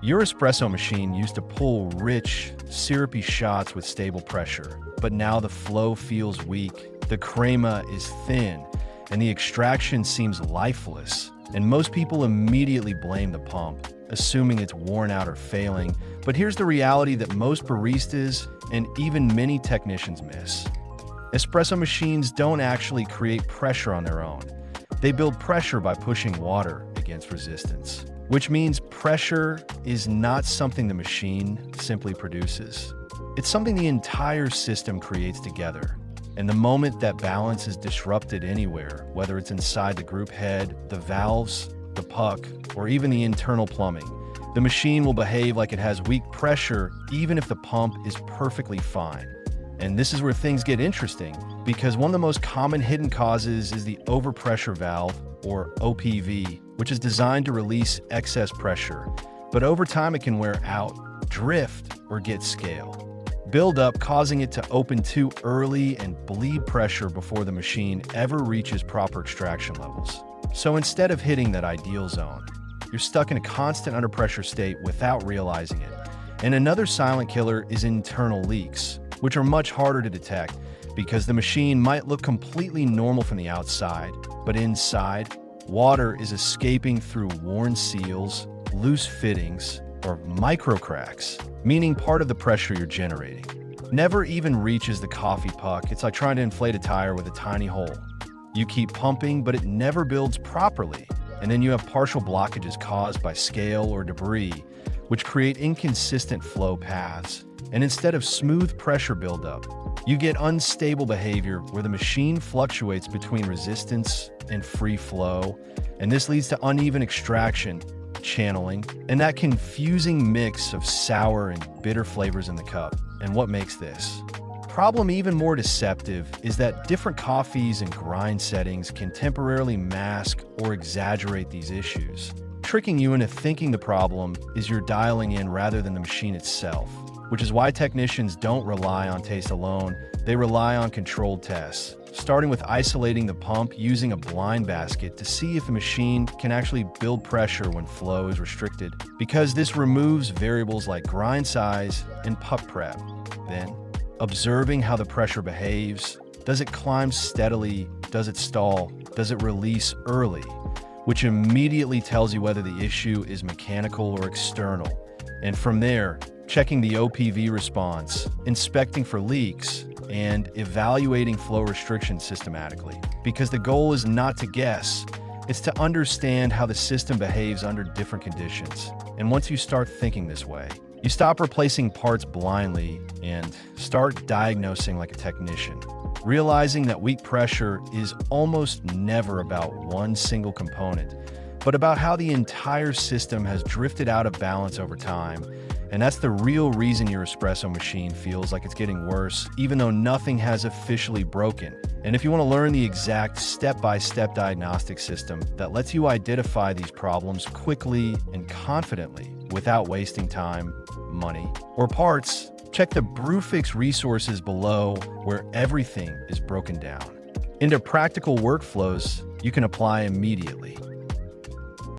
Your espresso machine used to pull rich, syrupy shots with stable pressure, but now the flow feels weak, the crema is thin, and the extraction seems lifeless. And most people immediately blame the pump, assuming it's worn out or failing. But here's the reality that most baristas and even many technicians miss. Espresso machines don't actually create pressure on their own. They build pressure by pushing water against resistance, which means pressure is not something the machine simply produces. It's something the entire system creates together. And the moment that balance is disrupted anywhere, whether it's inside the group head, the valves, the puck, or even the internal plumbing, the machine will behave like it has weak pressure even if the pump is perfectly fine. And this is where things get interesting, because one of the most common hidden causes is the overpressure valve, or OPV, which is designed to release excess pressure. But over time it can wear out, drift, or get scale. Build up, causing it to open too early and bleed pressure before the machine ever reaches proper extraction levels. So instead of hitting that ideal zone, you're stuck in a constant underpressure state without realizing it. And another silent killer is internal leaks, which are much harder to detect because the machine might look completely normal from the outside, but inside, water is escaping through worn seals, loose fittings, or micro cracks, meaning part of the pressure you're generating never even reaches the coffee puck. It's like trying to inflate a tire with a tiny hole. You keep pumping, but it never builds properly. And then you have partial blockages caused by scale or debris, which create inconsistent flow paths. And instead of smooth pressure buildup, you get unstable behavior where the machine fluctuates between resistance and free flow. And this leads to uneven extraction, channeling, and that confusing mix of sour and bitter flavors in the cup. And what makes this problem even more deceptive is that different coffees and grind settings can temporarily mask or exaggerate these issues, tricking you into thinking the problem is you're dialing in rather than the machine itself, which is why technicians don't rely on taste alone. They rely on controlled tests, starting with isolating the pump using a blind basket to see if the machine can actually build pressure when flow is restricted, because this removes variables like grind size and puck prep. Then, observing how the pressure behaves. Does it climb steadily? Does it stall? Does it release early? Which immediately tells you whether the issue is mechanical or external. And from there, checking the OPV response, inspecting for leaks, and evaluating flow restriction systematically. Because the goal is not to guess, it's to understand how the system behaves under different conditions. And once you start thinking this way, you stop replacing parts blindly and start diagnosing like a technician, realizing that weak pressure is almost never about one single component, but about how the entire system has drifted out of balance over time. And that's the real reason your espresso machine feels like it's getting worse, even though nothing has officially broken. And if you want to learn the exact step-by-step diagnostic system that lets you identify these problems quickly and confidently without wasting time, money, or parts, check the BrewFix resources below, where everything is broken down into practical workflows you can apply immediately.